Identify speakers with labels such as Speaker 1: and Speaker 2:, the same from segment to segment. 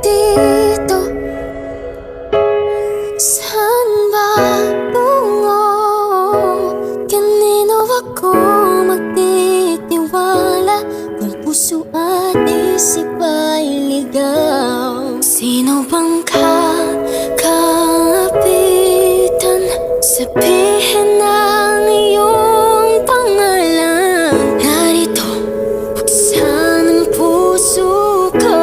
Speaker 1: dito? Saan ba tungo? Kanino ako magtitiwala kung puso at isip ay ligaw? Sino bang kakapitan? Sabihin ang iyong pangalan. Narito, buksan ang puso ko.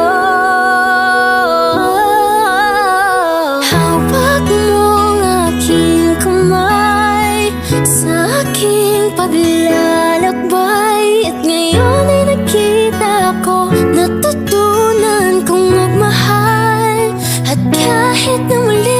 Speaker 1: Hawak mo ang aking kamay sa aking paglalakbay. At ngayon ay nakita ko, natutunan kong magmahal. At kahit na muli